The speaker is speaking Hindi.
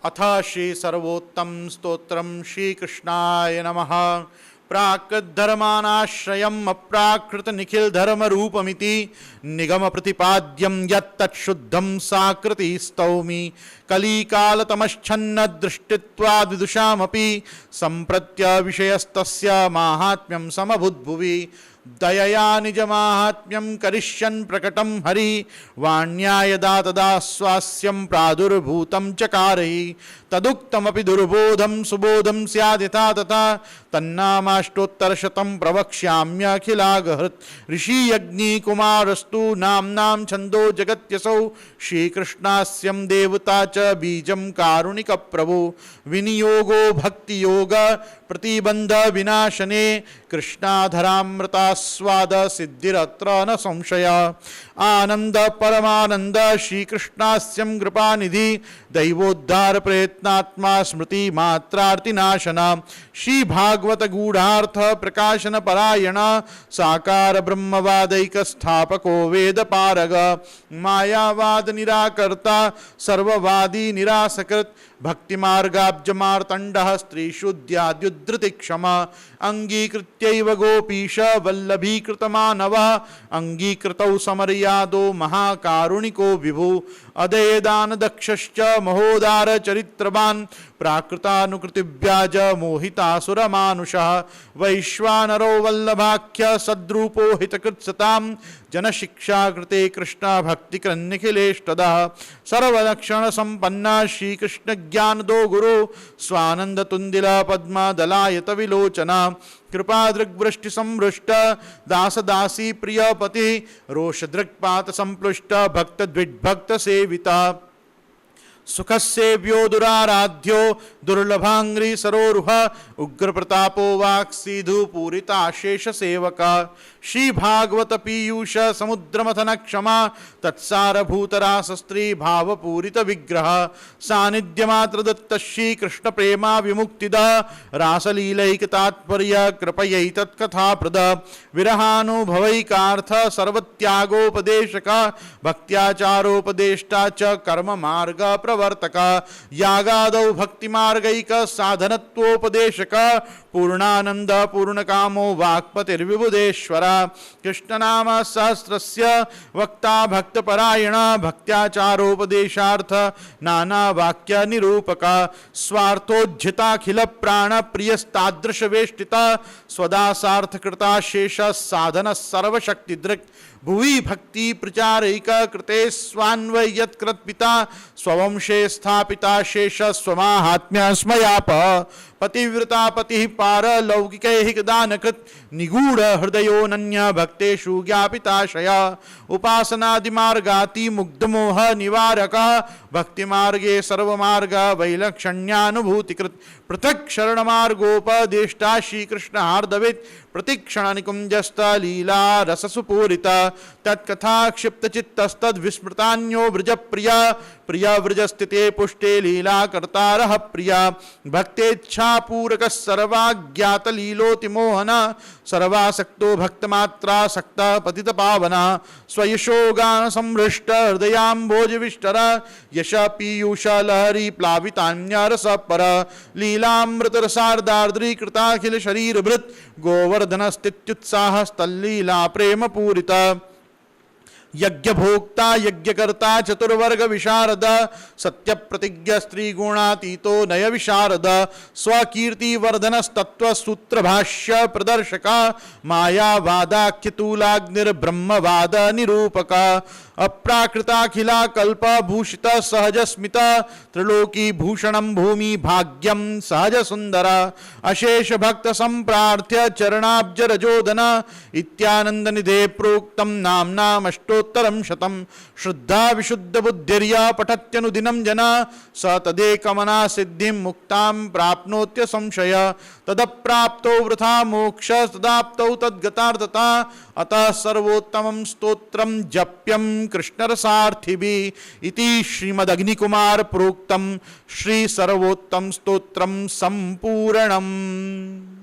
अथ श्री सर्वोत्तम स्तोत्रम श्रीकृष्णाय नमः। प्राकृद्धर्मानाश्रयम् अप्राकृत निखिल धर्म रूपमिति निगम प्रतिपाद्यं यत्तच्छुद्धं साकृति स्तौमि। कलिकालतमश्छन्न दृष्टित्वाद् विदुषामपि सम्प्रत्य विषयस्तस्य माहात्म्यं समभूद्भुवि। दयया निजमाहात्म्यं करिष्यन् प्रकटं हरि वाण्या यदा तदा स्वास्यं प्रादुर्भूतं चकारहि। तदुक्तमपि दुर्बोधं सुबोधं स्यादिथा तथा तन्नामाष्टोत्तरशतं प्रवक्ष्याम्यखिलागहृत्। ऋषियज्ञिकुमारस्तु नाम्नां छन्दो जगत्यसौ श्रीकृष्णास्यं देवता च बीजं कारुणिकप्रभु। विनियोगो भक्तियोग प्रतिबंध विनाशने कृष्णाधरामृतास्वाद सिद्धिरत्र न संशय। आनंद परमानंद श्रीकृष्णास्यं कृपानिधि दैवोद्धार प्रयत्नात्मा स्मृति मात्रार्तिनाशना। श्री भागवत गूढ़ार्थ प्रकाशन परायण साकार ब्रह्मवादैक स्थापको वेद पारग। मायावाद निराकर्ता सर्ववादी निरासकृत भक्ति मार्गाब्जमार्तंडः स्त्रीशुद्ध्याद्युद्धृति क्षमा। अंगीकृत्यैव गोपीश वल्लभीकृतमानवः अंगीकृतौ समर्यादो महाकारुणिको विभु। अदयदान दक्षश्च महोदार चरित्रवान् प्राकृतानुकृतिव्याज मोहितासुरमानुषः। वैश्वानरो वल्लभाख्य सद्रूपो हितकृत्सतां जनशिक्षा कृते कृष्ण भक्तिकृन्निखिलेष्टदः। सर्वलक्षण संपन्ना श्रीकृष्ण ज्ञानदो गुरु स्वानंद तुंदिल पद्म दलायत विलोचना। कृपा दृग्वृष्टि संवृष्ट दास दासी प्रियपति रोषदृक्पात संप्लुष्ट भक्त द्विभक्त सेविता। सुखसेव्यो दुराराध्यो दुर्लभांग्री सरोरुह उग्र प्रतापो वाक्सीधु पूरिताशेष सेवका। श्री भागवत पीयूष समुद्रमथन क्षमा तत्सार भूतरास स्त्री भाव पूरित विग्रह। सानिध्य मात्र दत्त श्री कृष्ण प्रेमा विमुक्तिद रासलीलैक तात्पर्य कृपयै तत्कथाप्रद। विरहानुभवैकार्थ सर्वत्यागोपदेशक भक्त्याचारोपदेष्टा च कर्म मार्ग प्रवर्तक। यागादौ भक्ति मार्गैक साधनत्वोपदेशक पूर्णानंद पूर्णकामो वाक्पतिर्विबुधेश्वर। कृष्णनाम सहस्रस्य वक्ता भक्तपरायण भक्त्याचारोपदेशार्थ नाना वाक्य निरूपक। स्वार्थोज्झिताखिल प्राण प्रियस्तादृश वेष्टिता स्वदासार्थ कृता शेष साधन सर्वशक्तिदृक्। भुवि भक्ति प्रचारैक कृते स्वान्वयत्कृत पिता स्ववंशे स्थापिता शेष स्वमाहात्म्य स्मयाप। पतिव्रता पति पारलौकिकैः दानकृत निगूढ़ हृदयोनन्य भक्तेषु ज्ञापिताशया। उपासनादिमार्गाति मुग्धमोह निवारक भक्ति मार्गे सर्वमार्ग वैलक्षण्यानुभूतिकृत। पृथक शरण मार्गोपदेष्टा श्रीकृष्ण हार्दवित प्रतिक्षण निकुंजस्त लीला रससुपूरिता। तत्कथा क्षिप्त चित्तस्तद विस्मृतान्यो व्रज प्रिया प्रिय व्रज स्थिते पुष्टे लीला कर्तारः प्रिया। भक्तेच्छा पूरक सर्वाज्ञात लीलोति मोहन सर्वासक्तो भक्तमात्रा सक्त पतित पावना। स्वयशो गान संहृष्ट हृदयाम्भोज विष्टर यश पीयूष लहरी प्लावितान्यरस पर। लीलामृत रसार्दार्द्री कृताखिल शरीर भृत गोवर्धन स्थित्युत्साह स्तल्लीला प्रेम पूरिता। यज्ञ भोक्ता यज्ञकर्ता चतुर्वर्ग विशारद सत्य प्रतिज्ञ स्त्री गुणातीतो नय विशारद। स्वकीर्ति वर्धनस्तत्व सूत्र भाष्य प्रदर्शक मायावादाख्यतूलाग्निर्ब्रह्मवाद निरूपक। अप्राकृताखिला कल्प भूषित सहज स्मित त्रिलोकी भूषणं भूमि भाग्यम सहज सुंदर। अशेष भक्त संप्रार्थ्य चरणाब्ज रजोदन इत्यानंद निधे प्रोक्तम नाम्नामष्टोत्तरं शतम्। शुद्धा विशुद्ध बुद्धिर्या पठत्यनुदिनं जना स तदेकमना सिद्धिं मुक्तां प्राप्नोत्य संशय। तदप्राप्तो वृथा मोक्ष तदाप्तौ तद्गतार्थता। अतः सर्वोत्तमं स्तोत्रं जप्यं कृष्णरसार्थिभिः इति श्रीमदग्निकुमार प्रोक्तं श्री सर्वोत्तम स्तोत्रं संपूर्णम्।